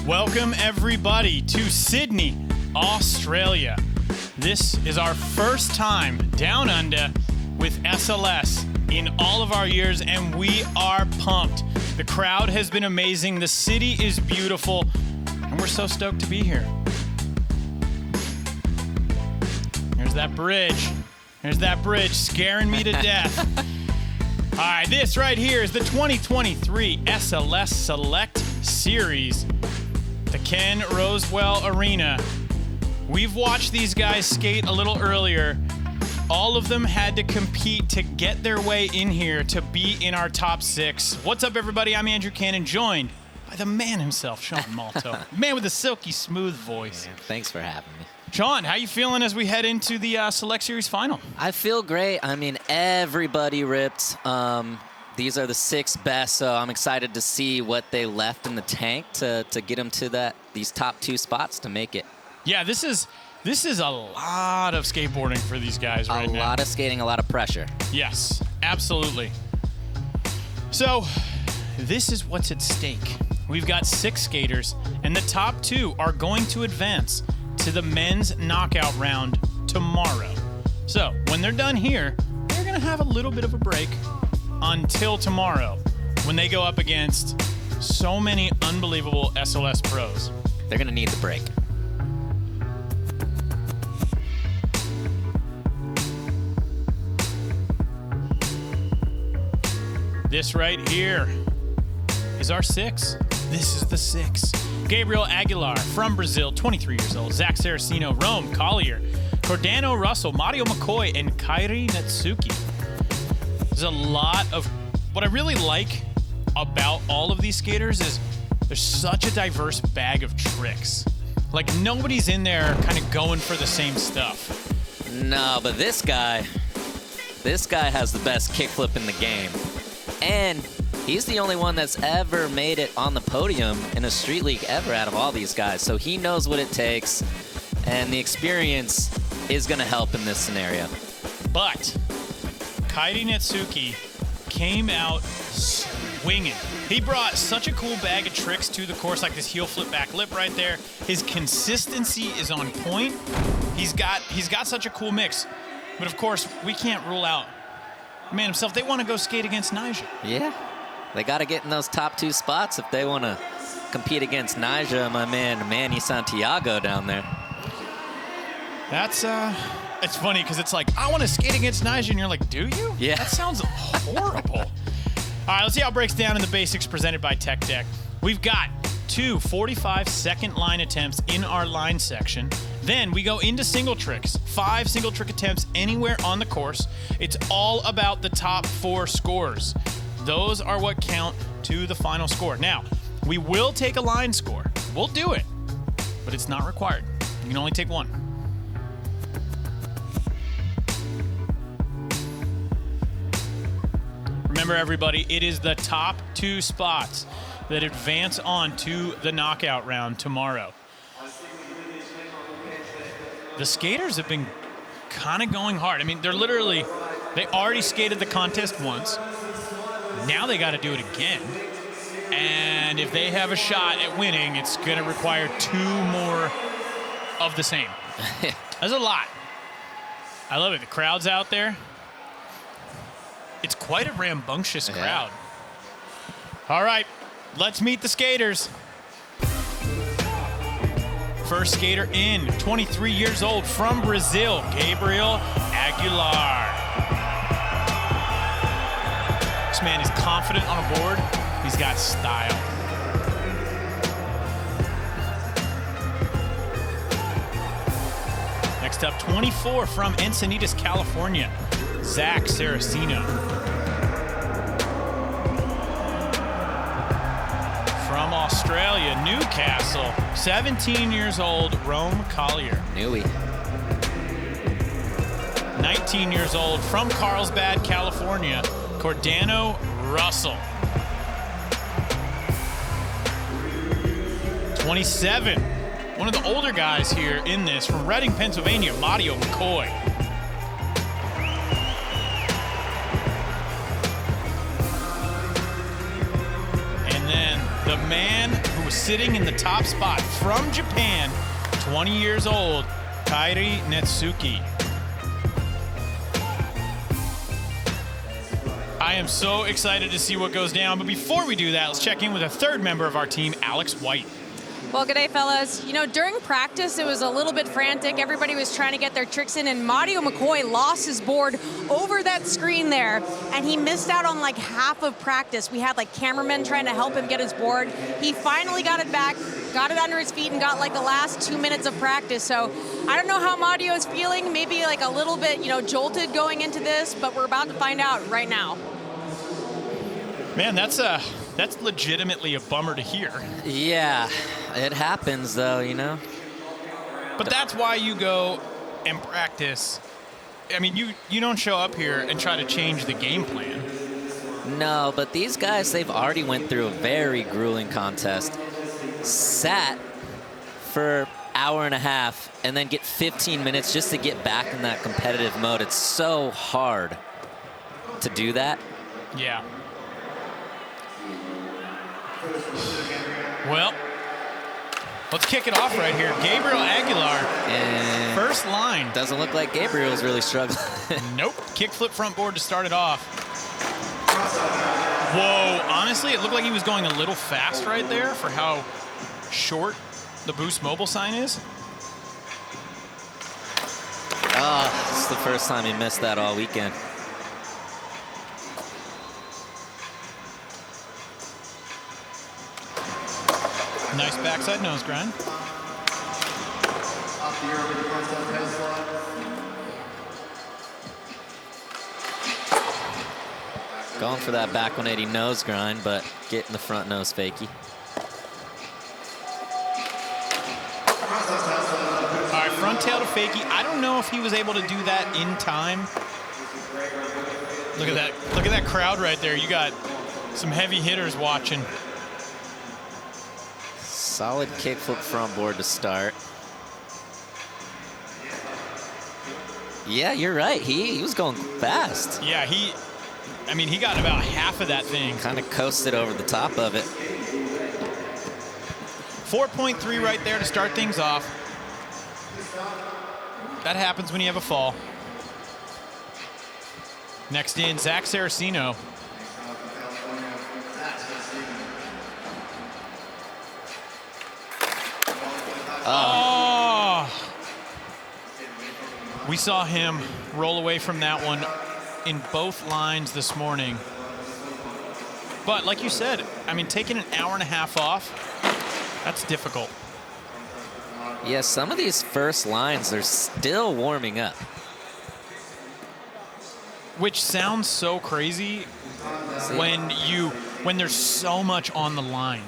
Welcome everybody to Sydney, Australia. This is our first time down under with SLS in all of our years, and we are pumped. The crowd has been amazing, the city is beautiful, and we're so stoked to be here. There's that bridge. There's that bridge scaring me to death. All right, this right here is the 2023 SLS Select Series, the Ken Rosewell Arena. We've watched these guys skate a little earlier. All of them had to compete to get their way in here to be in our top six. What's up, everybody? I'm Andrew Cannon, joined by the man himself, Sean Malto. Man with a silky smooth voice. Man, thanks for having me. Sean, how you feeling as we head into the Select Series final? I feel great. I mean, everybody ripped. These are the six best, so I'm excited to see what they left in the tank to get them to these top two spots to make it. Yeah, this is a lot of skateboarding for these guys right now. A lot of skating, a lot of pressure. Yes, absolutely. So, this is what's at stake. We've got six skaters, and the top two are going to advance to the men's knockout round tomorrow. So, when they're done here, they're going to have a little bit of a break until tomorrow, when they go up against so many unbelievable SLS pros. They're going to need the break. This right here is our six. This is the six. Gabryel Aguilar from Brazil, 23 years old. Zach Saraceno, Rome, Collyer, Cordano Russel, Maurio McCoy, and Kairi Netsuke. There's a lot of, what I really like about all of these skaters is there's such a diverse bag of tricks. Like, nobody's in there kind of going for the same stuff. No, but this guy has the best kickflip in the game. And he's the only one that's ever made it on the podium in a street league ever out of all these guys. So he knows what it takes, and the experience is going to help in this scenario. But Kairi Netsuke came out swinging. He brought such a cool bag of tricks to the course, like this heel flip back lip right there. His consistency is on point. He's got such a cool mix. But of course, we can't rule out the man himself. They want to go skate against Nyjah. Yeah, they got to get in those top two spots if they want to compete against Nyjah, my man Manny Santiago down there. That's it's funny because it's like, I want to skate against Nyjah, and you're like, do you? Yeah. That sounds horrible. All right, let's see how it breaks down in the basics presented by Tech Deck. We've got two 45-second line attempts in our line section. Then we go into single tricks, 5 single trick attempts anywhere on the course. It's all about the top 4 scores. Those are what count to the final score. Now, we will take a line score. We'll do it, but it's not required. You can only take one. Remember, everybody, it is the top 2 spots that advance on to the knockout round tomorrow. The skaters have been kind of going hard. I mean, they already skated the contest once. Now they got to do it again. And if they have a shot at winning, it's going to require 2 more of the same. That's a lot. I love it. The crowd's out there. It's quite a rambunctious crowd. Yeah. All right, let's meet the skaters. First skater in, 23 years old, from Brazil, Gabryel Aguilar. This man is confident on a board. He's got style. Next up, 24 from Encinitas, California, Zach Saraceno. From Australia, Newcastle, 17 years old, Rome Collyer. Newy. 19 years old, from Carlsbad, California, Cordano Russel. 27, one of the older guys here in this, from Reading, Pennsylvania, Maurio McCoy. And then the man who was sitting in the top spot from Japan, 20 years old, Kairi Netsuke. I am so excited to see what goes down, but before we do that, let's check in with a third member of our team, Alex White. Well, good day, fellas. You know, during practice, it was a little bit frantic. Everybody was trying to get their tricks in, and Maurio McCoy lost his board over that screen there, and he missed out on like half of practice. We had like cameramen trying to help him get his board. He finally got it back, got it under his feet, and got like the last 2 minutes of practice. So I don't know how Maurio is feeling, maybe like a little bit, jolted going into this, but we're about to find out right now. Man, that's legitimately a bummer to hear. Yeah, it happens though, But that's why you go and practice. I mean, you don't show up here and try to change the game plan. No, but these guys, they've already went through a very grueling contest, sat for hour and a half, and then get 15 minutes just to get back in that competitive mode. It's so hard to do that. Yeah. Well, let's kick it off right here. Gabryel Aguilar, And first line. doesn't look like Gabriel's really struggling. Nope. Kick flip front board to start it off. Whoa. Honestly, it looked like he was going a little fast right there for how short the Boost Mobile sign is. Oh, it's the first time he missed that all weekend. Nice backside nose grind. Going for that back 180 nose grind, but getting the front nose fakie. All right, front tail to fakie. I don't know if he was able to do that in time. Look at that. Look at that crowd right there. You got some heavy hitters watching. Solid kickflip front board to start. Yeah, you're right. He was going fast. Yeah, he got about half of that thing. Kind of coasted over the top of it. 4.3 right there to start things off. That happens when you have a fall. Next in, Zach Saraceno. Oh! We saw him roll away from that one in both lines this morning. But like you said, taking an hour and a half off, that's difficult. Yeah, some of these first lines, they're still warming up. Which sounds so crazy when there's so much on the line.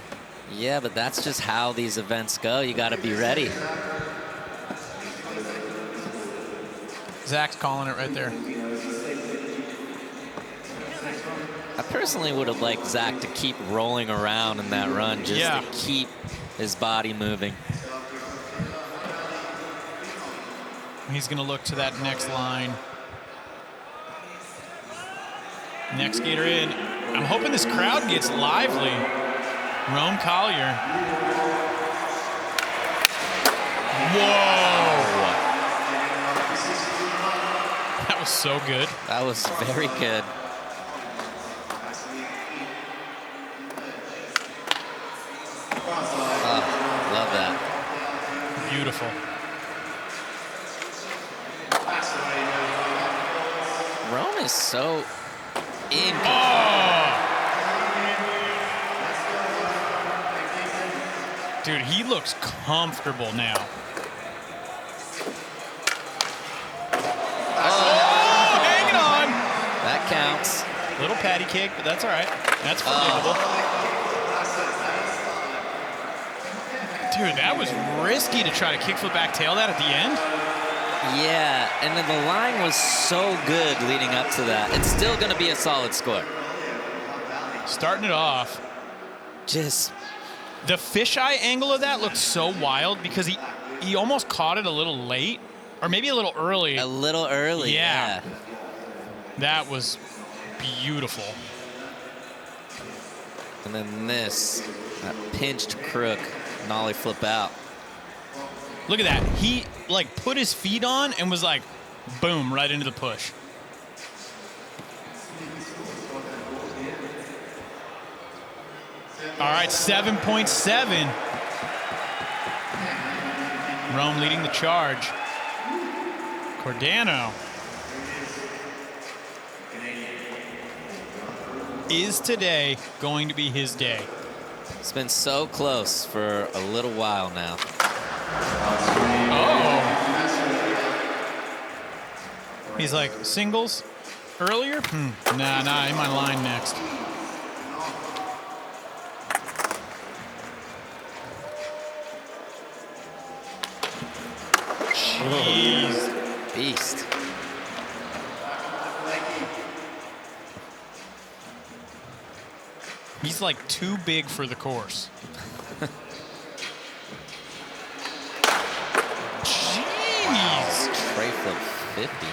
Yeah, but that's just how these events go. You got to be ready. Zach's calling it right there. I personally would have liked Zach to keep rolling around in that run just to keep his body moving. He's going to look to that next line. Next skater in. I'm hoping this crowd gets lively. Rome Collyer. Whoa! That was so good. That was very good. Oh, love that. Beautiful. Rome is so in. Oh! Dude, he looks comfortable now. Oh, hanging on. Little patty cake, but that's all right. That's forgivable. Dude, that was risky to try to kickflip back tail that at the end. Yeah, and then the line was so good leading up to that. It's still going to be a solid score. Starting it off. Just the fisheye angle of that looked so wild because he almost caught it a little late, or maybe a little early. A little early, yeah. That was beautiful. And then that pinched crook, nollie flip out. Look at that. He like put his feet on and was like, boom, right into the push. All right, 7.7. Rome leading the charge. Cordano is today going to be his day. It's been so close for a little while now. Oh. He's like, singles earlier? Nah, in my line next. Jeez. Beast. He's like too big for the course. Jeez. Tray flip 50.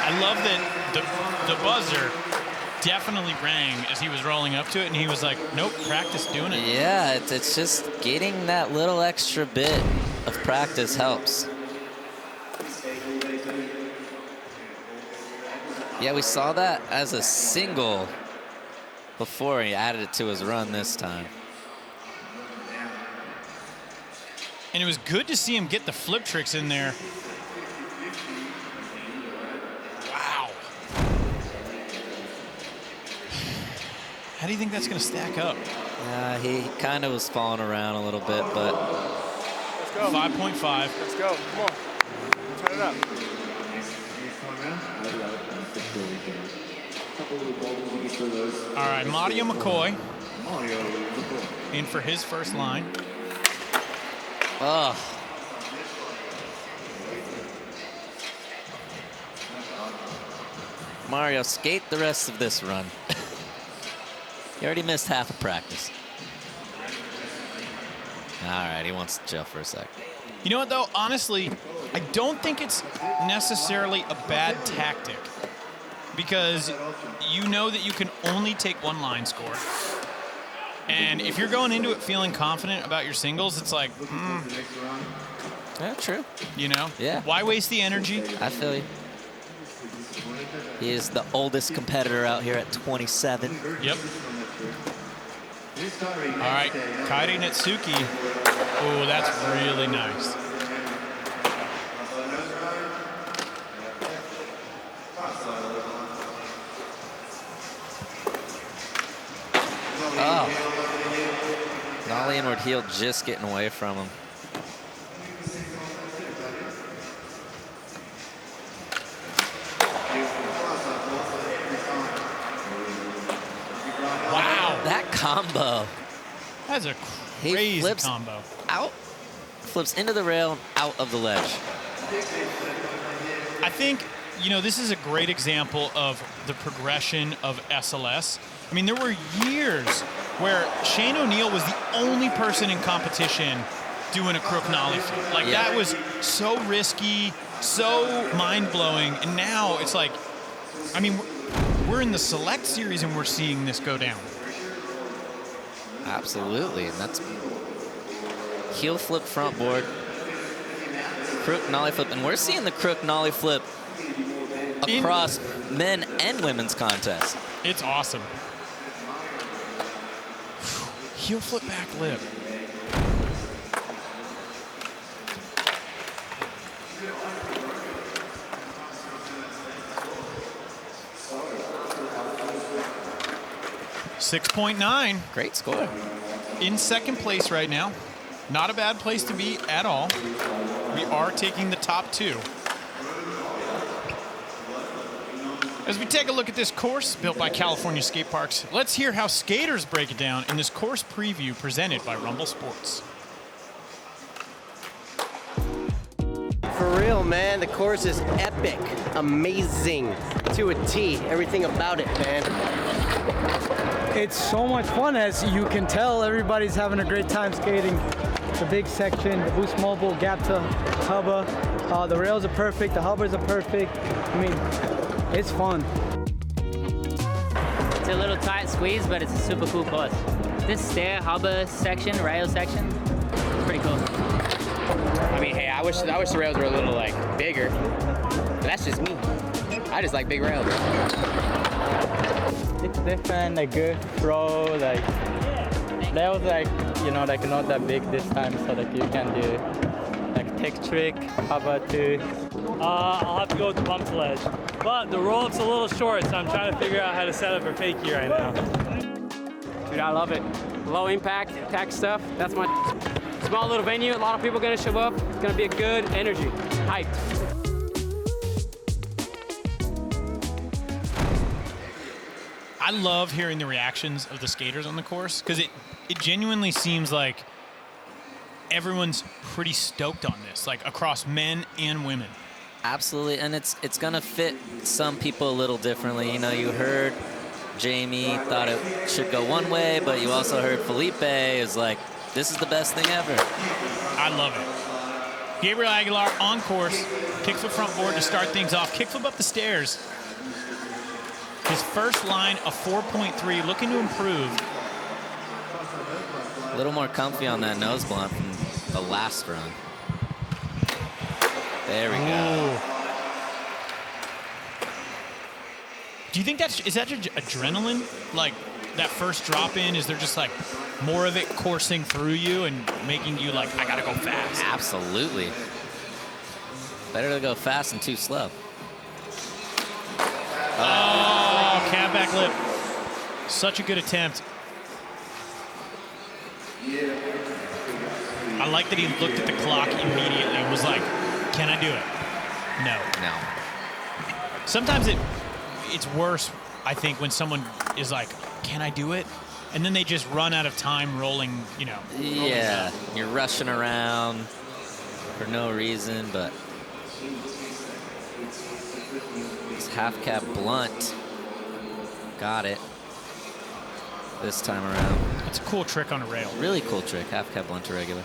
I love that the buzzer definitely rang as he was rolling up to it, and he was like, nope, practice doing it. Yeah, it's just getting that little extra bit of practice helps. Yeah, we saw that as a single before he added it to his run this time. And it was good to see him get the flip tricks in there. Wow. How do you think that's going to stack up? He kind of was falling around a little bit, but... Let's go. 5.5. Let's go. Come on. Turn it up. All right, Maurio McCoy in for his first line. Oh. Mario, skate the rest of this run. You already missed half of practice. All right, he wants to chill for a sec. You know what, though? Honestly, I don't think it's necessarily a bad tactic because you know that you can only take one line score. And if you're going into it feeling confident about your singles, it's like, Yeah, true. you know? Yeah. Why waste the energy? I feel you. He is the oldest competitor out here at 27. Yep. All right, Kairi Netsuke. Oh, that's really nice. Oh. Nollie inward heel just getting away from him. Wow. That combo. That's a He crazy flips combo. out, flips into the rail, out of the ledge. I think, you know, this is a great example of the progression of SLS. I mean, there were years where Shane O'Neill was the only person in competition doing a crook nollie flip. Like, that was so risky, so mind-blowing. And now it's like, I mean, we're in the select series and we're seeing this go down. Absolutely, and that's heel flip front board, crook nollie flip, and we're seeing the crook nollie flip across men and women's contests. It's awesome. Heel flip back lip. 6.9. Great score. In second place right now. Not a bad place to be at all. We are taking the top 2. As we take a look at this course built by California Skate Parks, let's hear how skaters break it down in this course preview presented by Rumble Sports. For real, man, the course is epic, amazing, to a T, everything about it, man. It's so much fun, as you can tell. Everybody's having a great time skating. The big section, the Boost Mobile, gap to hubba. The rails are perfect, the hubbers are perfect. I mean, it's fun. It's a little tight squeeze, but it's a super cool course. This stair hubba section, rail section, pretty cool. I mean, hey, I wish the rails were a little like bigger. But that's just me. I just like big rails. It's different, like good throw, like rails, like, you know, like not that big this time, so that you can do like tech trick, hubba too. I'll have to go with the bump ledge. But the roll-up's a little short, so I'm trying to figure out how to set up for fakie right now. Dude, I love it. Low impact, tack stuff. That's my small little venue. A lot of people gonna show up. It's gonna be a good energy. Hyped. I love hearing the reactions of the skaters on the course because it genuinely seems like everyone's pretty stoked on this, like across men and women. Absolutely, and it's gonna fit some people a little differently. You know, you heard Jamie thought it should go one way, but you also heard Felipe is like, this is the best thing ever. I love it. Gabryel Aguilar on course, kickflip front board to start things off, kickflip up the stairs. His first line, a 4.3, looking to improve. A little more comfy on that nose blunt from the last run. There we go. Do you think is that adrenaline? Like that first drop in, is there just like more of it coursing through you and making you like, I gotta go fast? Absolutely. Better to go fast than too slow. Oh, cab back lip. Such a good attempt. I like that he looked at the clock immediately and was like, can I do it? No. No. Sometimes it's worse, I think, when someone is like, can I do it? And then they just run out of time rolling, you know. Yeah, you're rushing around for no reason, but this half cab blunt got it this time around. It's a cool trick on a rail. Really cool trick, half cab blunt to regular.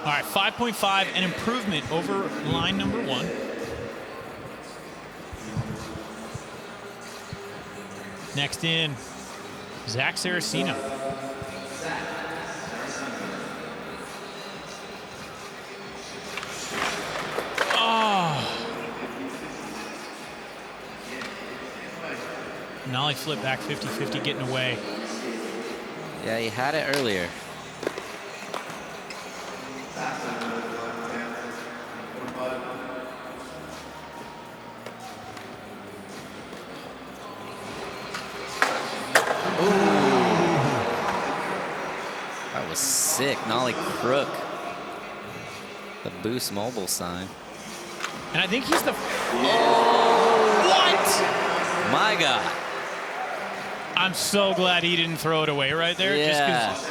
All right, 5.5, an improvement over line number 1. Next in, Zach Saraceno. Oh. Nollie flip back 50-50, getting away. Yeah, he had it earlier. That was sick. Nollie crook. The Boost Mobile sign. And I think he's the... What? My God. I'm so glad he didn't throw it away right there. Yeah. Just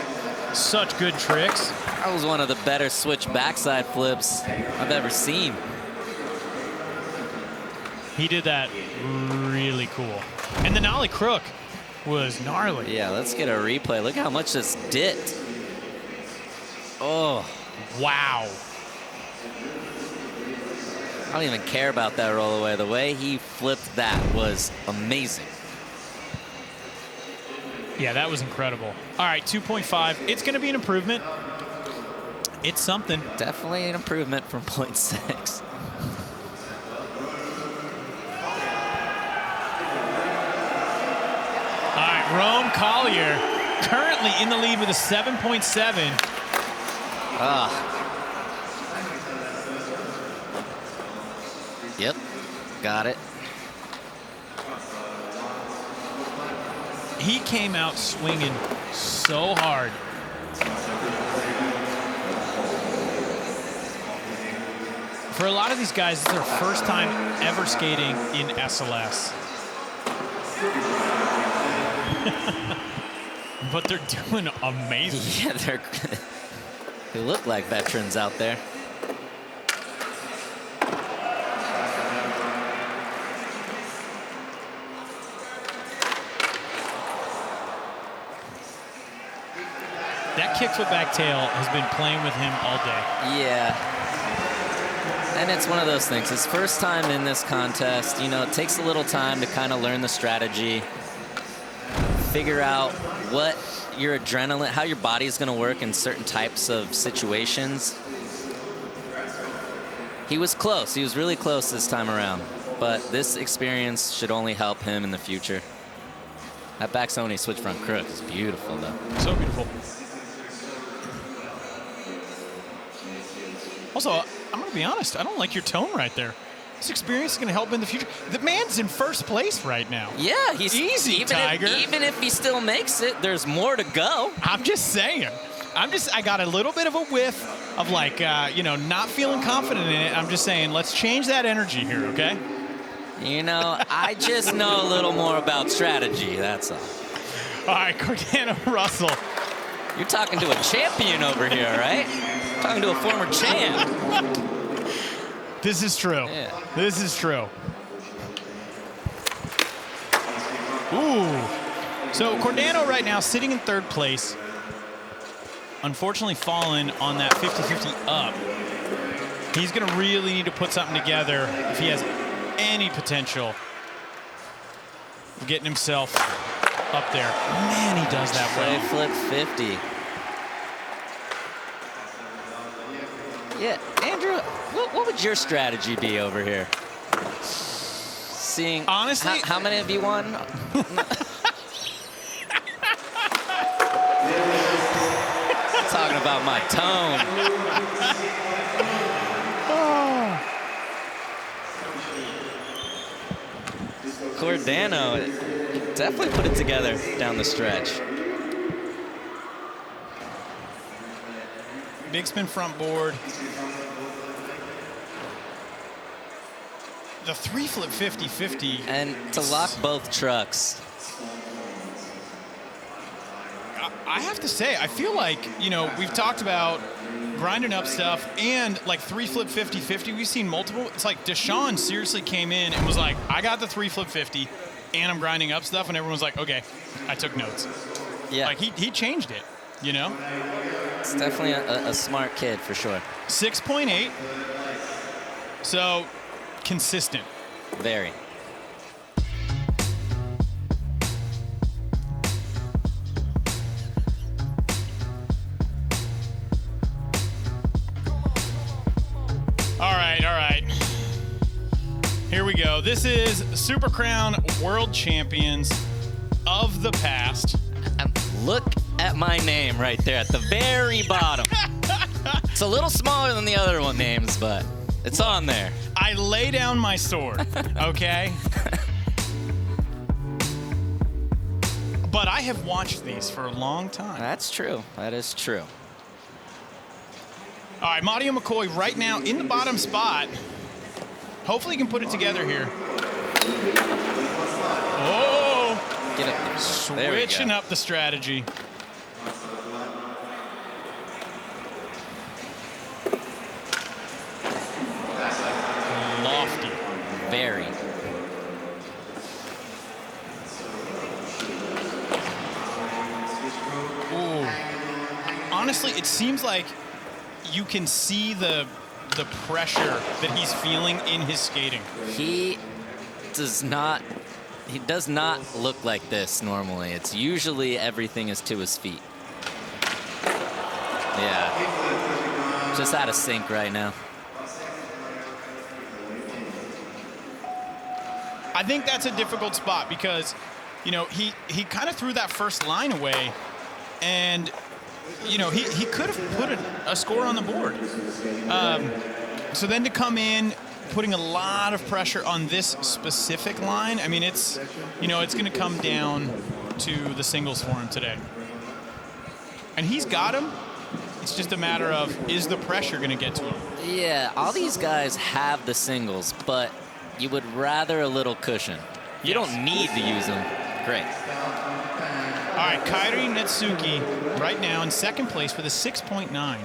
'cause such good tricks. That was one of the better switch backside flips I've ever seen. He did that really cool. And the nollie crook was gnarly. Yeah, let's get a replay. Look how much this dipped. Oh. Wow. I don't even care about that roll away. The way he flipped that was amazing. Yeah, that was incredible. All right, 2.5. It's going to be an improvement. It's something. Definitely an improvement from 0.6. All right, Rome Collyer currently in the lead with a 7.7. Yep, got it. He came out swinging so hard. For a lot of these guys, it's their first time ever skating in SLS. But they're doing amazing. Yeah, they look like veterans out there. That kickflip back tail has been playing with him all day. Yeah. And it's one of those things. His first time in this contest, you know, it takes a little time to kind of learn the strategy, figure out what your adrenaline, how your body is going to work in certain types of situations. He was close. He was really close this time around. But this experience should only help him in the future. That back Sony switch front crook is beautiful, though. So beautiful. Also, I'm going to be honest. I don't like your tone right there. This experience is going to help him in the future. The man's in first place right now. Yeah, he's easy, Tiger. Even if he still makes it, there's more to go. I'm just saying. I got a little bit of a whiff of like, you know, not feeling confident in it. I'm just saying, let's change that energy here, okay? You know, I just know a little more about strategy, that's all. All right, Cordano Russel. You're talking to a champion over here, right? Talking to a former champ. This is true. Yeah. This is true. Ooh. So Cordano right now sitting in third place. Unfortunately fallen on that 50-50 up. He's going to really need to put something together if he has any potential of getting himself up there. Man, he does that well. Flip 50. Yeah, Andrew, what would your strategy be over here? Seeing, honestly, how many have you won? Talking about my tone. Cordano definitely put it together down the stretch. Big spin front board. The 3-flip 50-50. And to lock both trucks. I have to say, I feel like, you know, we've talked about grinding up stuff and like 3-flip 50-50. We've seen multiple. It's like Deshaun seriously came in and was like, I got the 3-flip 50 and I'm grinding up stuff. And everyone's like, okay, I took notes. Yeah. Like he changed it, you know? It's definitely a smart kid for sure. 6.8. So consistent. Very. All right. Here we go. This is Super Crown World Champions of the past. Look at my name right there at the very bottom. It's a little smaller than the other one names, but it's on there. I lay down my sword, okay? But I have watched these for a long time. That's true. That is true. All right, Maurio McCoy right now in the bottom spot. Hopefully he can put it together here. Oh! Get up there. Switching up the strategy. Lofty. Very. Ooh. Honestly, it seems like you can see the pressure that he's feeling in his skating. He does not look like this normally. It's usually everything is to his feet. Yeah. Just out of sync right now. I think that's a difficult spot because, you know, he kind of threw that first line away and, you know, he could have put a score on the board. So then to come in, putting a lot of pressure on this specific line, I mean, it's, you know, it's going to come down to the singles for him today. And he's got him. It's just a matter of, is the pressure going to get to him? Yeah, all these guys have the singles, but you would rather a little cushion. You don't need to use them. Great. All right, Kairi Netsuke right now in second place with a 6.9.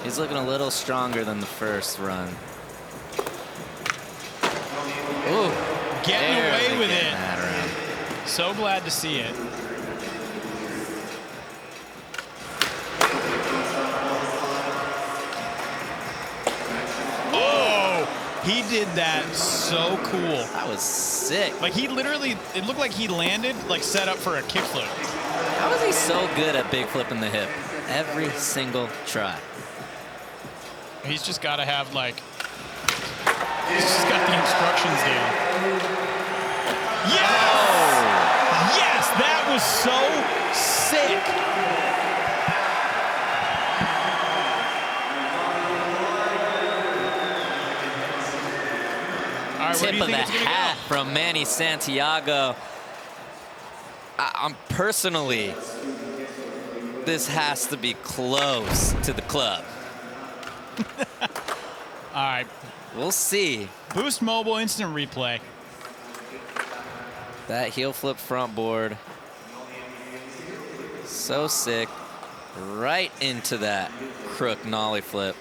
He's looking a little stronger than the first run. Ooh, getting away with it. So glad to see it. Oh, he did that so cool. That was sick. Like he literally, it looked like he landed, like set up for a kickflip. How is he so good at big flipping the hip? Every single try. He's just got to have like, he's just got the instructions down. Yes! Oh. Yes, that was so sick. All right, Tip of the hat from Manny Santiago. I'm personally, this has to be close to the club. All right. We'll see. Boost Mobile instant replay. That heel flip front board. So sick. Right into that crook nollie flip.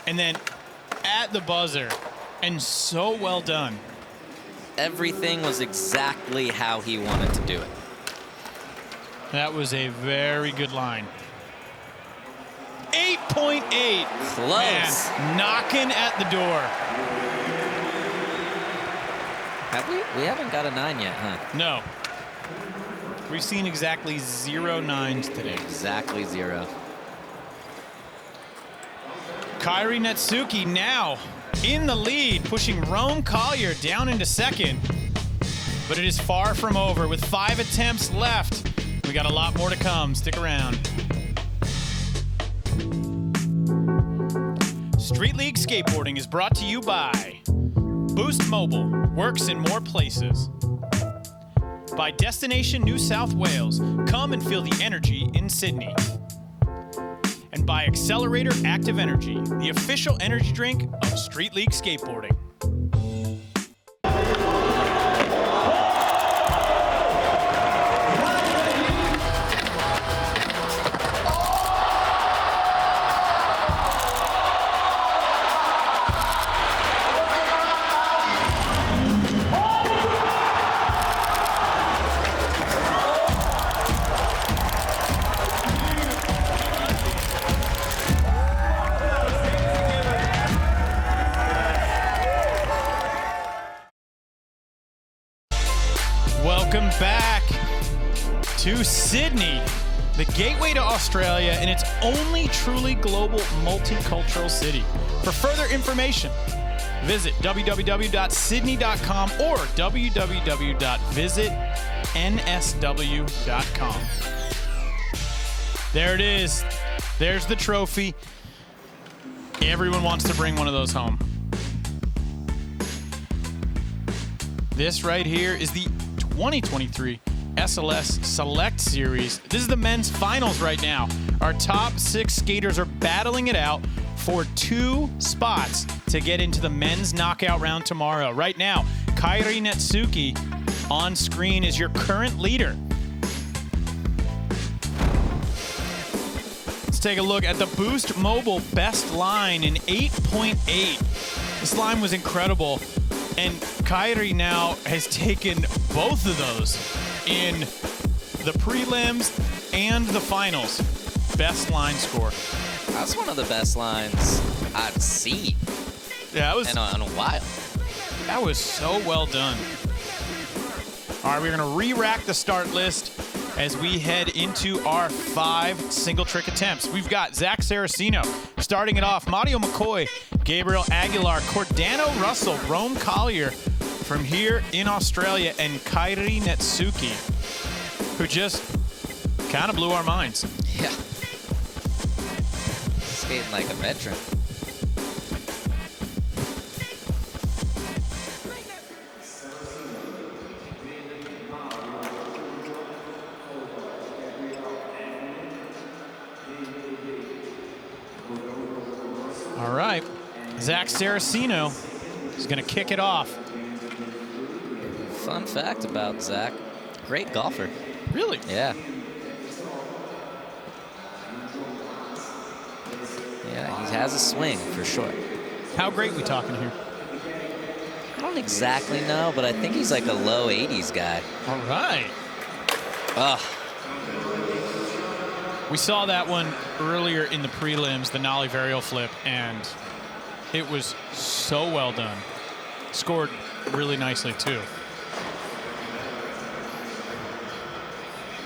And then at the buzzer. And so well done. Everything was exactly how he wanted to do it. That was a very good line. 8.8. Close. Man, knocking at the door. Have we? We haven't got a 9 yet, huh? No. We've seen exactly 0 9s today. Exactly 0. Kairi Netsuke now in the lead, pushing Collyer down into second. But it is far from over with 5 attempts left. We got a lot more to come. Stick around. Street League Skateboarding is brought to you by Boost Mobile, works in more places. By Destination New South Wales, come and feel the energy in Sydney. And by Accelerator Active Energy, the official energy drink of Street League Skateboarding. Welcome back to Sydney, the gateway to Australia and its only truly global multicultural city. For further information, visit www.sydney.com or www.visitnsw.com. There it is. There's the trophy. Everyone wants to bring one of those home. This right here is the 2023 SLS Select Series. This is the men's finals right now. Our top 6 skaters are battling it out for 2 spots to get into the men's knockout round tomorrow. Right now, Kairi Netsuke on screen is your current leader. Let's take a look at the Boost Mobile best line in 8.8. This line was incredible. And Kairi now has taken both of those in the prelims and the finals. Best line score. That's one of the best lines I've seen. Yeah, that was in a while. That was so well done. All right, we're going to re-rack the start list as we head into our 5 single trick attempts. We've got Zach Saraceno starting it off. Maurio McCoy, Gabryel Aguilar, Cordano Russel, Collyer from here in Australia, and Kairi Netsuke, who just kind of blew our minds. Yeah. Skating like a veteran. All right, Zach Saraceno is going to kick it off. Fun fact about Zach, great golfer. Really? Yeah. Yeah, he has a swing for sure. How great we talking here? I don't exactly know, but I think he's like a low 80s guy. All right. Ugh. We saw that one earlier in the prelims, the nollie varial flip, and it was so well done. Scored really nicely, too.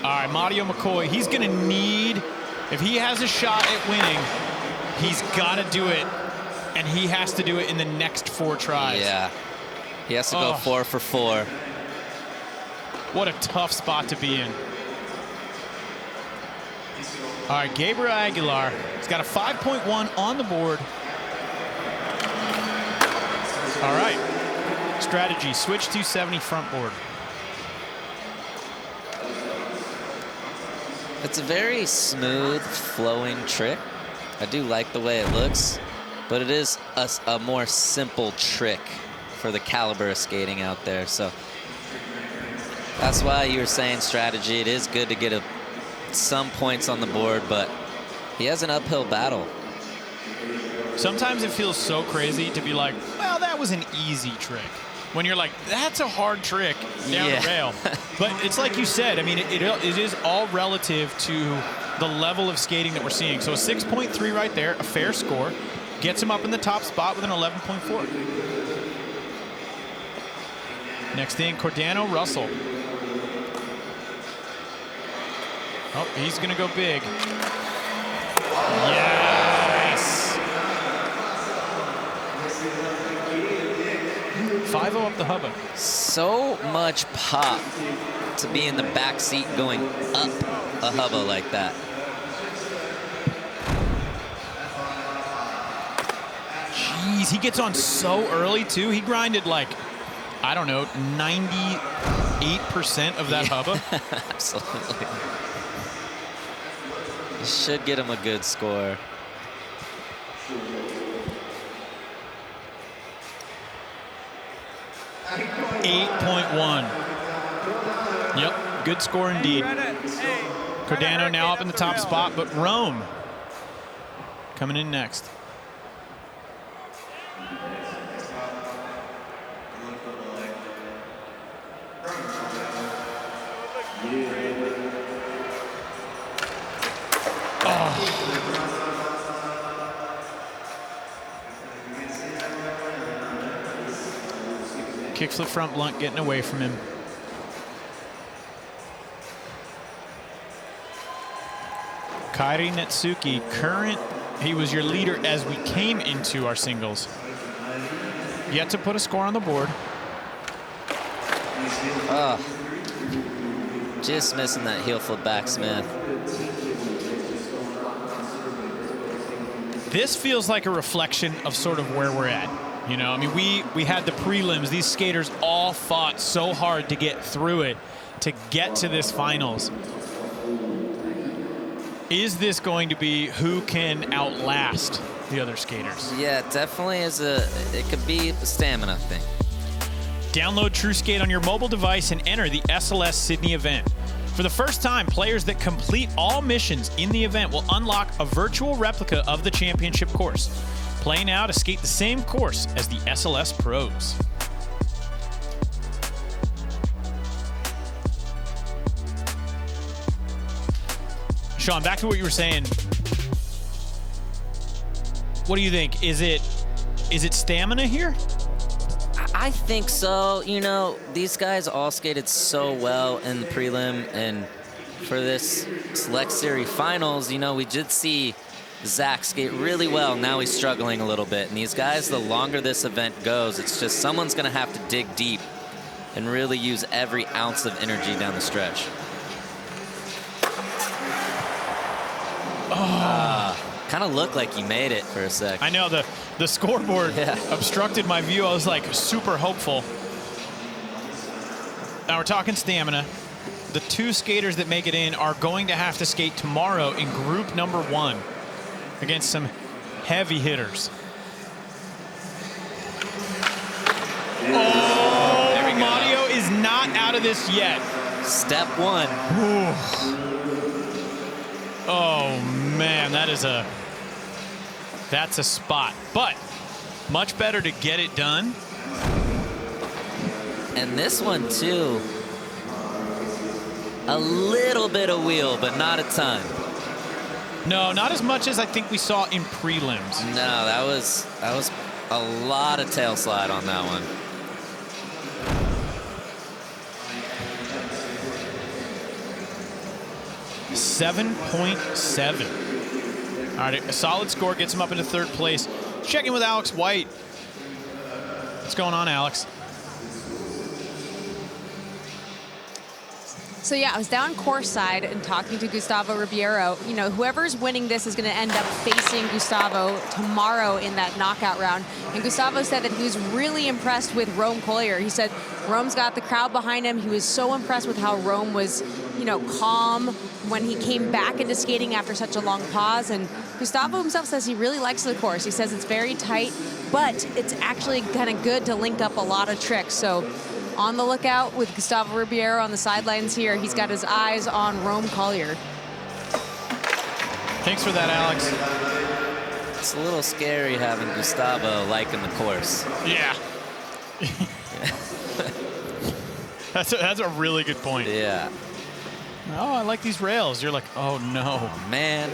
All right, Maurio McCoy, he's going to need, if he has a shot at winning, he's got to do it, and he has to do it in the next 4 tries. Yeah. He has to go 4 for 4. What a tough spot to be in. All right, Gabryel Aguilar, he's got a 5.1 on the board. All right, strategy, switch 270 front board. It's a very smooth, flowing trick. I do like the way it looks, but it is a more simple trick for the caliber of skating out there. So that's why you were saying strategy. It is good to get some points on the board, but he has an uphill battle. Sometimes it feels so crazy to be like, well, that was an easy trick. When you're like, that's a hard trick down the rail. But it's like you said, I mean, it is all relative to the level of skating that we're seeing. So a 6.3 right there, a fair score, gets him up in the top spot with an 11.4. Next thing, Cordano Russel. Oh, he's going to go big. Yes! 5-0 up the hubba. So much pop to be in the back seat going up a hubba like that. Jeez, he gets on so early, too. He grinded like, I don't know, 98% of that hubba. Absolutely. Should get him a good score. .1. Yep, good score indeed. Cordano now up in the top spot, but Rome coming in next. Kickflip front blunt getting away from him. Kairi Netsuke, he was your leader as we came into our singles. Yet to put a score on the board. Just missing that heel flip back Smith. This feels like a reflection of sort of where we're at. You know, I mean, we had the prelims. These skaters all fought so hard to get through it, to get to this finals. Is this going to be who can outlast the other skaters? Yeah, it definitely is it could be a stamina thing. Download TrueSkate on your mobile device and enter the SLS Sydney event. For the first time, players that complete all missions in the event will unlock a virtual replica of the championship course. Play now to skate the same course as the SLS pros. Sean, back to what you were saying. What do you think? Is it stamina here? I think so. You know, these guys all skated so well in the prelim, and for this select series finals, you know, we did see Zach skate really well. Now he's struggling a little bit. And these guys, the longer this event goes, it's just someone's going to have to dig deep and really use every ounce of energy down the stretch. Kind of looked like he made it for a sec. I know the scoreboard obstructed my view. I was like super hopeful. Now we're talking stamina. The 2 skaters that make it in are going to have to skate tomorrow in group number 1 against some heavy hitters. Oh, Maurio is not out of this yet. Step 1. Ooh. Oh man, that's a spot. But much better to get it done. And this one too, a little bit of wheel, but not a ton. No, not as much as I think we saw in prelims. No, that was a lot of tail slide on that one. .7. All right, a solid score gets him up into 3rd place. Checking with Alex White. What's going on, Alex? So yeah, I was down course side and talking to Gustavo Ribeiro. You know, whoever's winning this is going to end up facing Gustavo tomorrow in that knockout round. And Gustavo said that he was really impressed with Rome Collyer. He said Rome's got the crowd behind him. He was so impressed with how Rome was, you know, calm when he came back into skating after such a long pause. And Gustavo himself says he really likes the course. He says it's very tight, but it's actually kind of good to link up a lot of tricks. So on the lookout with Gustavo Ribeiro on the sidelines here. He's got his eyes on Rome Collyer. Thanks for that, Alex. It's a little scary having Gustavo liking the course. Yeah. That's a really good point. Yeah. Oh, I like these rails. You're like, oh no. Man.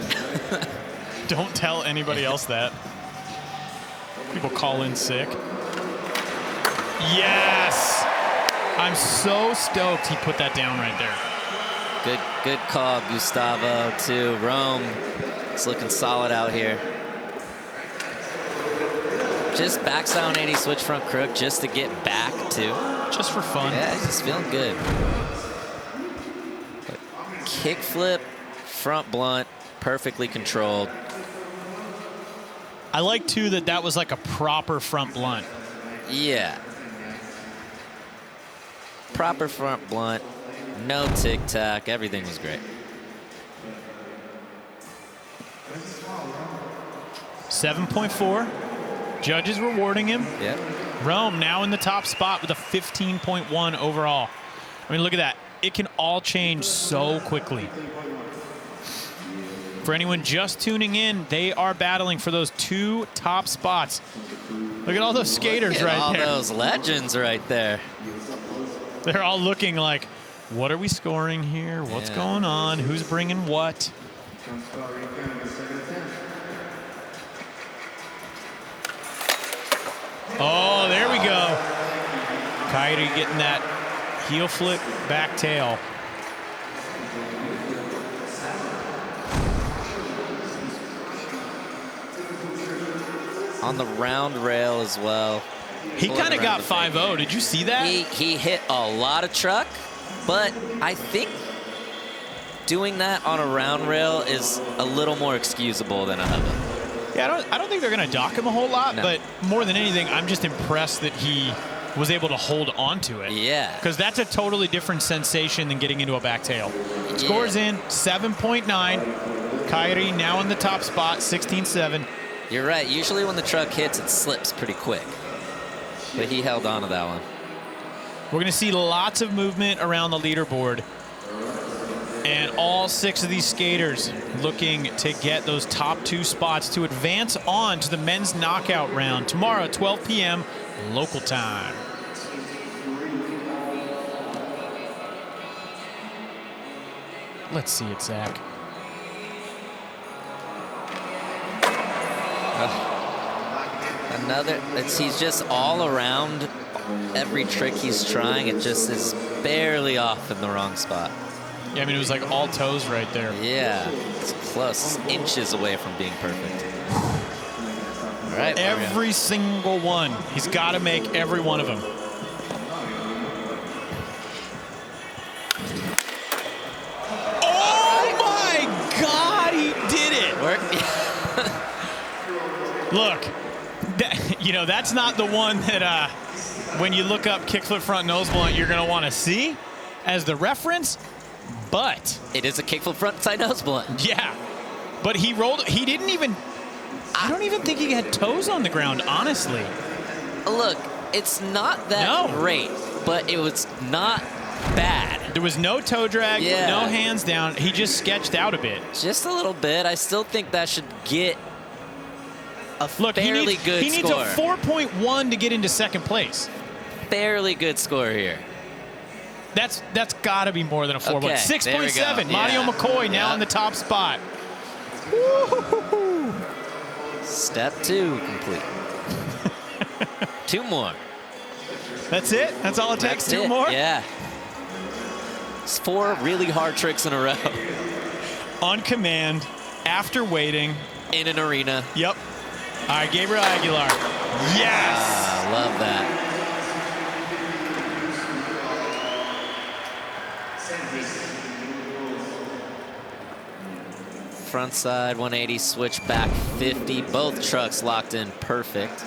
Don't tell anybody else that. People call in sick. Yes! I'm so stoked he put that down right there. Good call, Gustavo, too. Rome is looking solid out here. Just backside 180 switch front crook just to get back, too. Just for fun. Yeah, he's just feeling good. Kick flip, front blunt, perfectly controlled. I like, too, that was like a proper front blunt. Yeah. Proper front blunt, no tic-tac, everything was great. 7.4. Judges rewarding him. Yep. Rome now in the top spot with a 15.1 overall. I mean, look at that. It can all change so quickly. For anyone just tuning in, they are battling for those 2 top spots. Look at all those skaters right all there. All those legends right there. They're all looking like, what are we scoring here? What's going on? Who's bringing what? Oh, there we go. Kairi getting that heel flip back tail. On the round rail as well. He kind of got 5-0. Did you see that? He hit a lot of truck, but I think doing that on a round rail is a little more excusable than a hubba. Yeah, I don't think they're going to dock him a whole lot, No. but more than anything, I'm just impressed that he was able to hold on to it. Yeah. Because that's a totally different sensation than getting into a back tail. Scores in 7.9. Kairi now in the top spot, 16.7. You're right. Usually when the truck hits, it slips pretty quick. But he held on to that one. We're going to see lots of movement around the leaderboard. And all 6 of these skaters looking to get those top 2 spots to advance on to the men's knockout round tomorrow at 12 p.m. local time. Let's see it, Zach. He's just all around every trick he's trying. It just is barely off in the wrong spot. Yeah, I mean, it was like all toes right there. Yeah, it's close, inches away from being perfect. All right, every single one. He's got to make every one of them. Look, that's not the one that when you look up kickflip front nose blunt, you're going to want to see as the reference, but it is a kickflip front side nose blunt. Yeah, but he rolled. He didn't even. I don't even think he had toes on the ground, honestly. Look, it's not that great, but it was not bad. There was no toe drag, no hands down. He just sketched out a bit. Just a little bit. I still think that should get a fairly good score. He needs a 4.1 to get into second place. Fairly good score here. That's got to be more than a 4. Okay, 6.7. Maurio McCoy now in the top spot. Woo-hoo-hoo. Step 2 complete. 2 more. That's it? That's all it takes? 2 more? Yeah. It's 4 really hard tricks in a row. On command, after waiting. In an arena. Yep. All right, Gabryel Aguilar. Yes! I love that. Front side 180, switch back 50. Both trucks locked in perfect.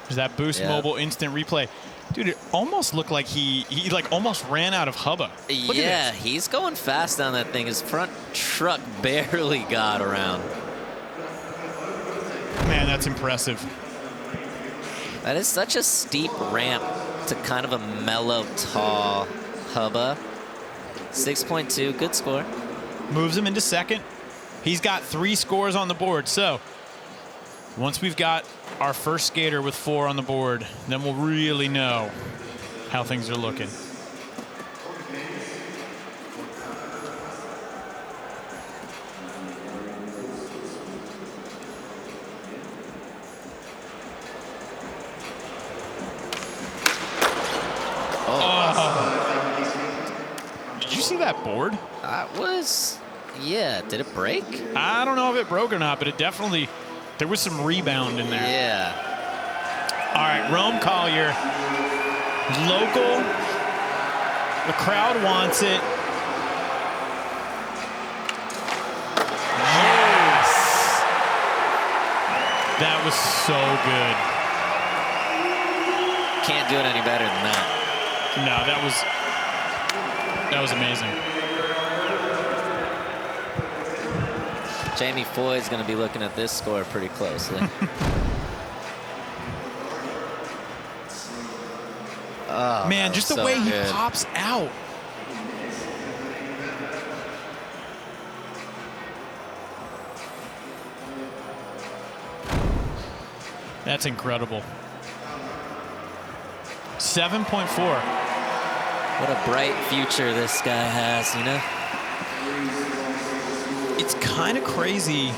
There's that Boost Mobile instant replay. Dude, it almost looked like he like almost ran out of hubba. Look yeah, he's going fast down that thing. His front truck barely got around. Man, that's impressive. That is such a steep ramp to kind of a mellow, tall hubba. 6.2, good score. Moves him into second. He's got 3 scores on the board. So once we've got our first skater with 4 on the board, then we'll really know how things are looking. Did you see that board? That was, yeah, did it break? I don't know if it broke or not, but it definitely, there was some rebound in there. Yeah. All right, Rome Collyer, local. The crowd wants it. Yes. That was so good. Can't do it any better than that. No, that was amazing. Jamie Foy's going to be looking at this score pretty closely. Oh, man, just the so way he good. pops out. That's incredible. 7.4. What a bright future this guy has, you know? It's kind of crazy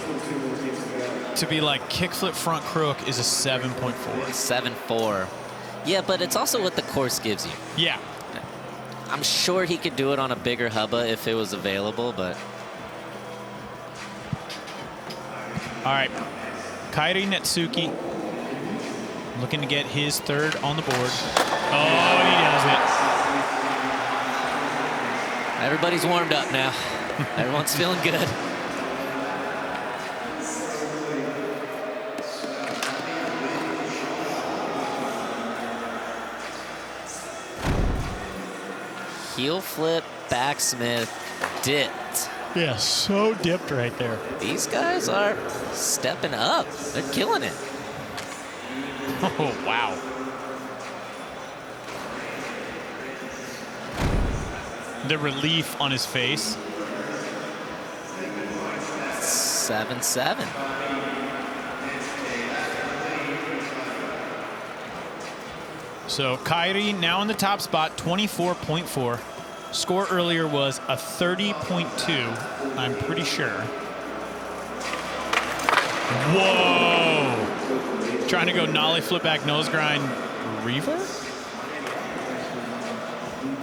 to be like kickflip front crook is a 7.4. 7.4. Yeah, but it's also what the course gives you. Yeah. I'm sure he could do it on a bigger hubba if it was available, but... All right. Kairi Netsuke looking to get his 3rd on the board. Oh, he does it. Everybody's warmed up now. Everyone's feeling good. Heel flip, backsmith, dipped. Yeah, so dipped right there. These guys are stepping up. They're killing it. Oh, wow. The relief on his face. 7-7. So Kairi now in the top spot, 24.4. Score earlier was a 30.2, I'm pretty sure. Whoa! Trying to go nollie flip back nose grind reaver?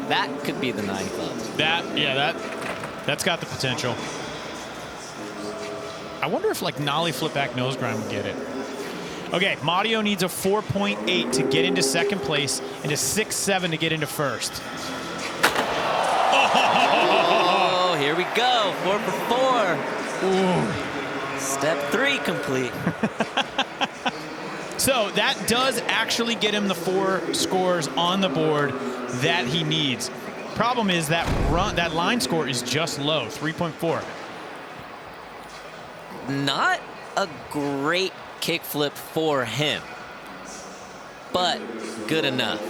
That could be the 9 club. That's got the potential. I wonder if like nollie flip back nose grind would get it. Okay, Maurio needs a 4.8 to get into second place and a 6.7 to get into first. Oh, here we go. 4 for 4. Ooh. Step 3 complete. So that does actually get him the 4 scores on the board that he needs. Problem is that line score is just low, 3.4. Not a great kickflip for him, but good enough.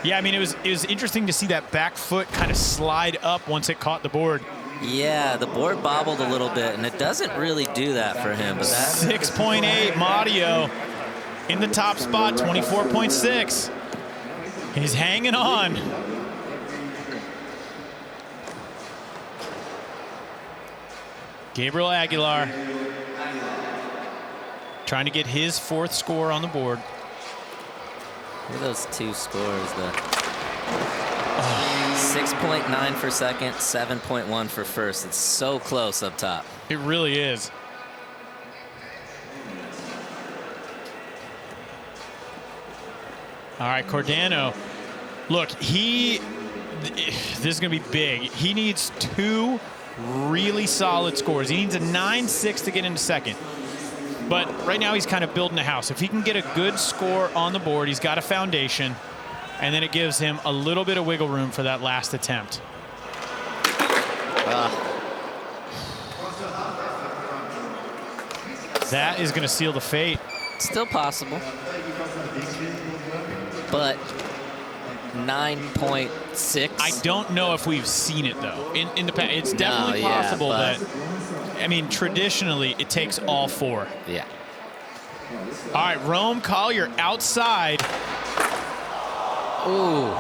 Yeah, I mean, it was interesting to see that back foot kind of slide up once it caught the board. Yeah, the board bobbled a little bit, and it doesn't really do that for him. But 6.8, Maurio in the top spot, 24.6. He's hanging on. Gabryel Aguilar trying to get his 4th score on the board. Look at those 2 scores, though. 6.9 for second, 7.1 for first. It's so close up top. It really is. All right, Cordano. Look, this is going to be big. He needs 2 really solid scores. He needs a 9.6 to get into second. But right now he's kind of building a house. If he can get a good score on the board, he's got a foundation, and then it gives him a little bit of wiggle room for that last attempt. That is going to seal the fate. Still possible. But 9.6. I don't know if we've seen it, though. In the past, it's definitely possible that, I mean, traditionally, it takes all 4. Yeah. All right, Collyer outside. Ooh.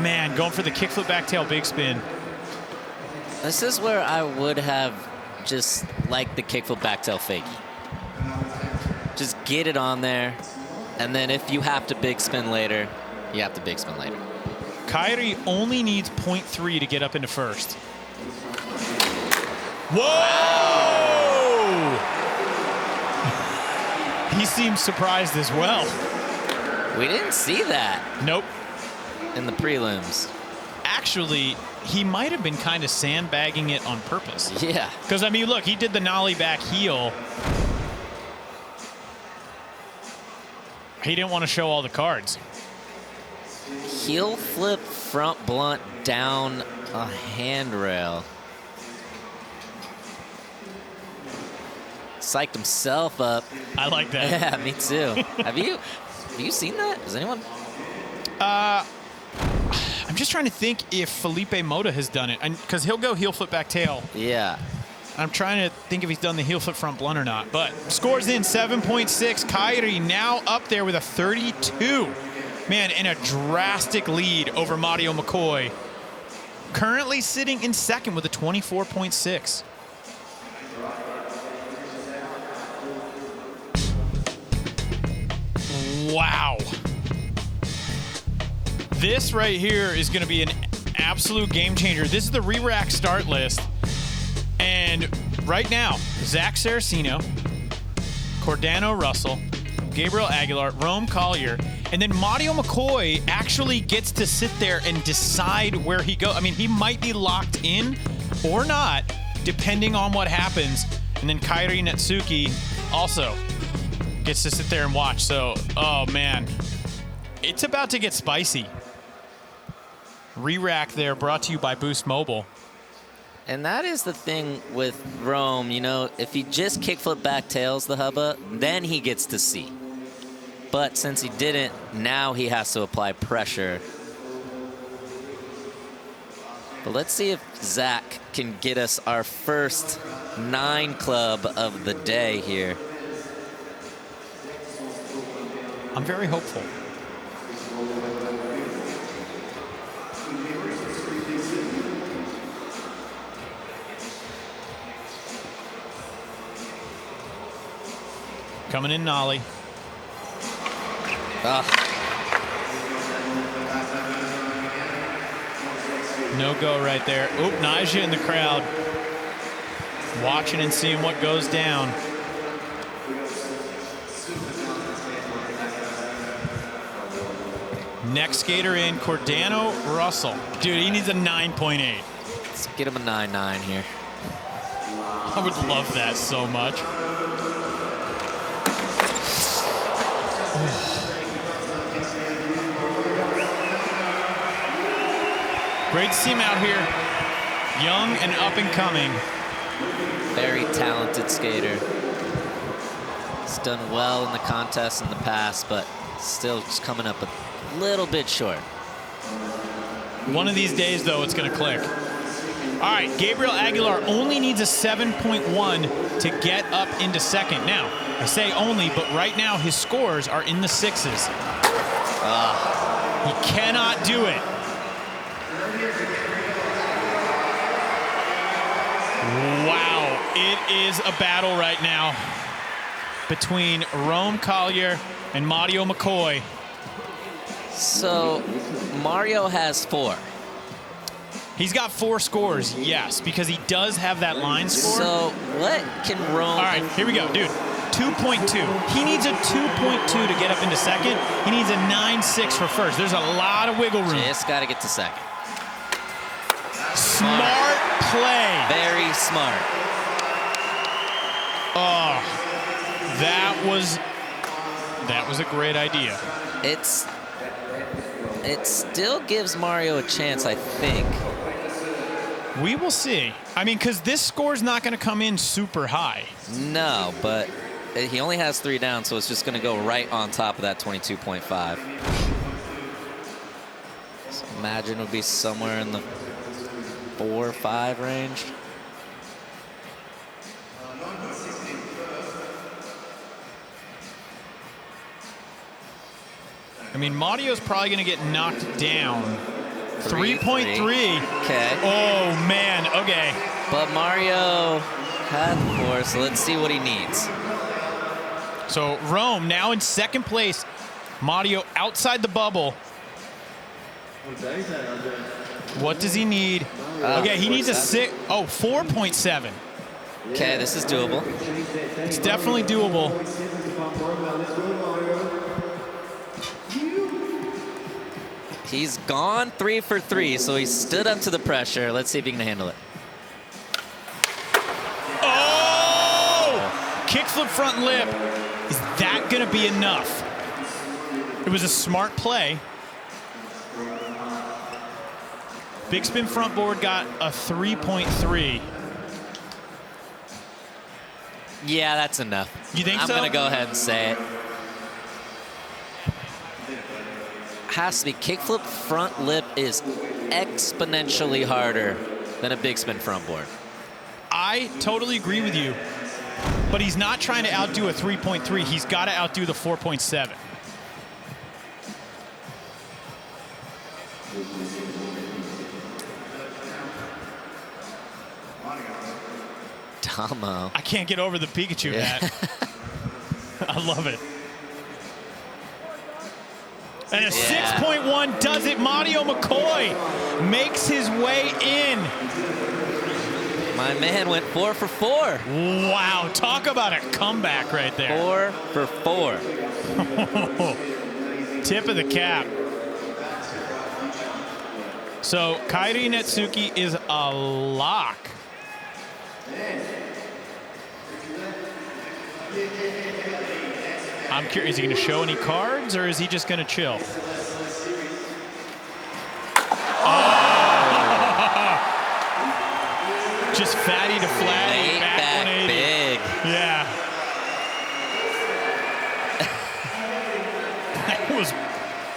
Man, going for the kickflip back tail big spin. This is where I would have just liked the kickflip back tail fakie. Just get it on there, and then if you have to big spin later, you have to big spin later. Kairi only needs 0.3 to get up into first. Whoa! He seems surprised as well. We didn't see that. Nope. In the prelims. Actually, he might have been kind of sandbagging it on purpose. Yeah. Because, I mean, look, he did the nollie back heel. He didn't want to show all the cards. Heel flip front blunt down a handrail. Psyched himself up. I like that. Yeah, me too. Have you seen that? Has anyone? I'm just trying to think if Felipe Mota has done it, because he'll go heel flip back tail. Yeah. I'm trying to think if he's done the heel flip front blunt or not. But scores in 7.6. Kairi now up there with a 32. Man, and a drastic lead over Maurio McCoy. Currently sitting in second with a 24.6. Wow. This right here is going to be an absolute game changer. This is the re-rack start list. And right now, Zach Saraceno, Cordano Russel, Gabryel Aguilar, Collyer, and then Maurio McCoy actually gets to sit there and decide where he goes. I mean, he might be locked in or not, depending on what happens. And then Kairi Netsuke also gets to sit there and watch. So, oh man, it's about to get spicy. Re-rack there, brought to you by Boost Mobile. And that is the thing with Rome, you know, if he just kickflip back tails the hubba, then he gets to see. But since he didn't, now he has to apply pressure. But let's see if Zach can get us our first 9 club of the day here. I'm very hopeful. Coming in nollie. No go right there. Oop, Naja in the crowd. Watching and seeing what goes down. Next skater in, Cordano Russel. Dude, he needs a 9.8. Let's get him a 9.9 here. I would love that so much. Great to see him out here. Young and up and coming. Very talented skater. He's done well in the contest in the past, but still just coming up a little bit short. One of these days, though, it's going to click. All right, Gabryel Aguilar only needs a 7.1 to get up into second. Now, I say only, but right now his scores are in the 6s. He cannot do it. Wow, it is a battle right now between Collyer and Maurio McCoy. So, Mario has 4. He's got 4 scores, yes, because he does have that line score. So, what can Rome... All right, here we go, dude. 2.2. He needs a 2.2 to get up into second. He needs a 9.6 for first. There's a lot of wiggle room. Just got to get to second. Smart play. Very smart. Oh, that was a great idea. It still gives Mario a chance, I think. We will see. I mean, because this score's not going to come in super high. No, but he only has 3 down, so it's just going to go right on top of that 22.5. So imagine it would be somewhere in the 4 or 5 range. I mean, Mario's probably going to get knocked down. 3.3. Okay. Oh, man. Okay. But Mario had 4, so let's see what he needs. So Rome now in second place. Mario outside the bubble. What does he need? Okay, he needs a 4.7. Okay, this is doable. It's definitely doable. He's gone 3 for 3, so he stood up to the pressure. Let's see if he can handle it. Oh! Kickflip front lip. Is that going to be enough? It was a smart play. Big spin front board got a 3.3. Yeah, that's enough. You think so? I'm going to go ahead and say it. Has to be. Kickflip front lip is exponentially harder than a big spin front board. I totally agree with you, but he's not trying to outdo a 3.3. He's got to outdo the 4.7. Tomo. I can't get over the Pikachu hat. I love it. And a 6.1 does it. Maurio McCoy makes his way in. My man went 4 for 4. Wow, talk about a comeback right there. 4 for 4. Tip of the cap. So Kairi Netsuke is a lock. I'm curious, is he going to show any cards or is he just going to chill? Oh. Just fatty to flatty, back 180. Big. Yeah.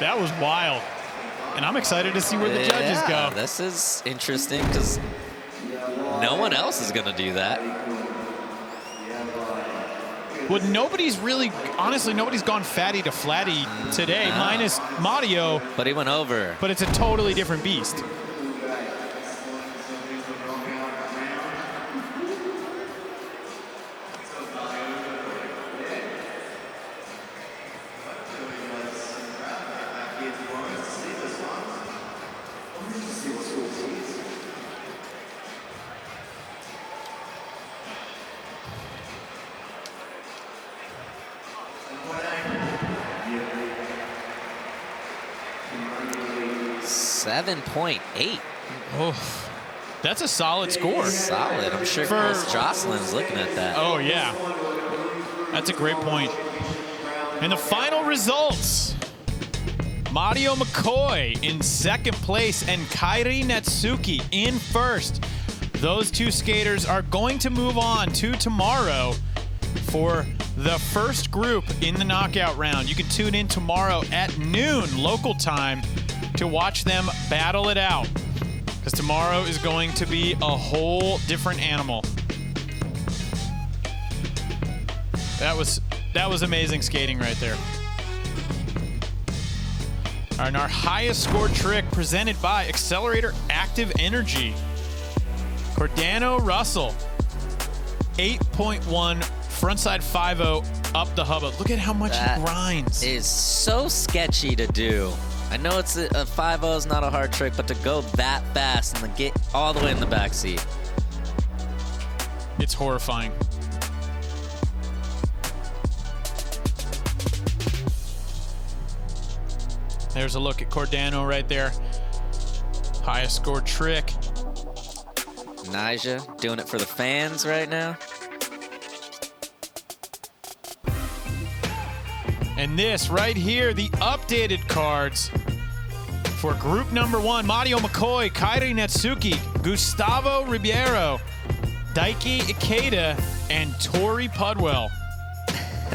That was wild. And I'm excited to see where the judges go. This is interesting because no one else is going to do that. Well, honestly, nobody's gone fatty to flatty today, minus Mario. But he went over. But it's a totally different beast. $7.8. Oh, That's a solid score. Solid. I'm sure Chris Jocelyn's looking at that. Oh, yeah. That's a great point. And the final results. Maurio McCoy in second place and Kairi Netsuke in first. Those two skaters are going to move on to tomorrow for the first group in the knockout round. You can tune in tomorrow at noon local time to watch them battle it out, because tomorrow is going to be a whole different animal. That was amazing skating right there. All right, and our highest scored trick presented by Accelerator Active Energy. Cordano Russel, 8.1 frontside 5.0 up the hubba. Look at how much he grinds. Is so sketchy to do. I know it's a 5.0 is not a hard trick, but to go that fast and to get all the way in the back seat. It's horrifying. There's a look at Cordano right there. Highest scored trick. Nyjah doing it for the fans right now. And this right here, the updated cards for group number 1. Maurio McCoy, Kairi Netsuke, Gustavo Ribeiro, Daiki Ikeda, and Tori Pudwell.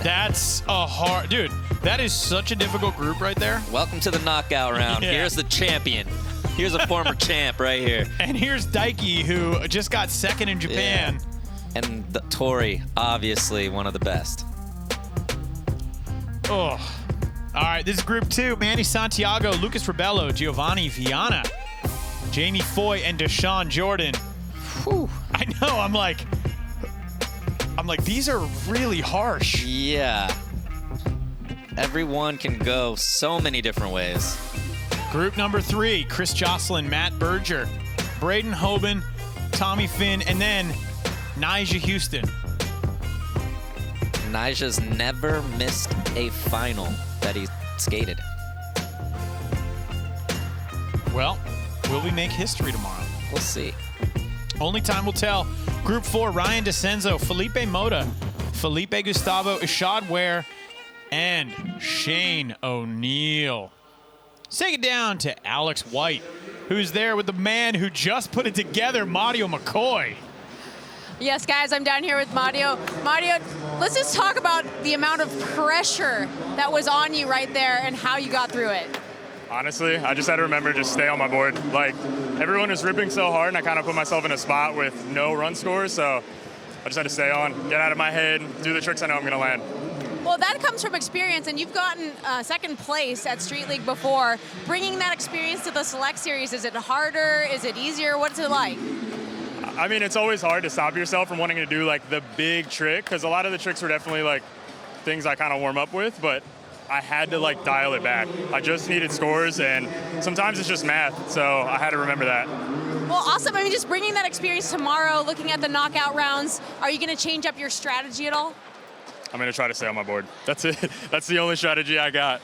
That's a hard... Dude, that is such a difficult group right there. Welcome to the knockout round. Yeah. Here's the champion. Here's a former champ right here. And here's Daiki, who just got second in Japan. Yeah. And Tori, obviously one of the best. Oh. All right, this is group 2. Manny Santiago, Lucas Rebello, Giovanni Viana, Jamie Foy, and Deshaun Jordan. Whew. I know, I'm like, these are really harsh. Yeah. Everyone can go so many different ways. Group number 3, Chris Jocelyn, Matt Berger, Braden Hoban, Tommy Finn, and then Nyjah Houston. Nyjah's never missed a final that he skated. Well, will we make history tomorrow? We'll see. Only time will tell. Group 4, Ryan DeCenzo, Felipe Mota, Felipe Gustavo, Ishad Ware, and Shane O'Neill. Let's take it down to Alex White, who's there with the man who just put it together, Maurio McCoy. Yes, guys, I'm down here with Maurio. Maurio, let's just talk about the amount of pressure that was on you right there and how you got through it. Honestly, I just had to remember to stay on my board. Like, everyone was ripping so hard, and I kind of put myself in a spot with no run scores, so I just had to stay on, get out of my head, do the tricks I know I'm going to land. Well, that comes from experience, and you've gotten second place at Street League before. Bringing that experience to the Select Series, is it harder? Is it easier? What's it like? I mean, it's always hard to stop yourself from wanting to do, like, the big trick, because a lot of the tricks were definitely, like, things I kind of warm up with, but I had to, like, dial it back. I just needed scores, and sometimes it's just math, so I had to remember that. Well, awesome. I mean, just bringing that experience tomorrow, looking at the knockout rounds, are you going to change up your strategy at all? I'm going to try to stay on my board. That's it. That's the only strategy I got.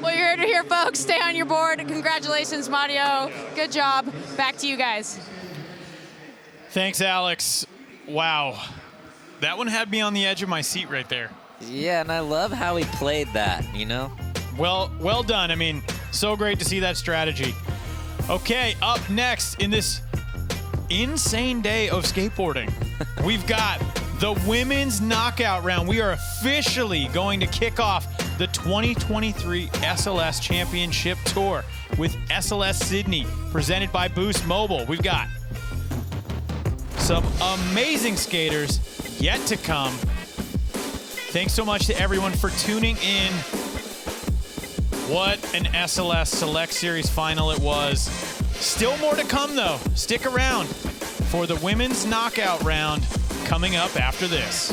Well, you heard it here, folks. Stay on your board. Congratulations, Maurio. Good job. Back to you guys. Thanks, Alex. Wow. That one had me on the edge of my seat right there. Yeah, and I love how he played that, you know? Well done. I mean, so great to see that strategy. Okay, up next in this insane day of skateboarding, we've got the women's knockout round. We are officially going to kick off the 2023 SLS Championship Tour with SLS Sydney, presented by Boost Mobile. We've got some amazing skaters yet to come. Thanks so much to everyone for tuning in. What an SLS Select Series final it was. Still more to come, though. Stick around for the women's knockout round coming up after this.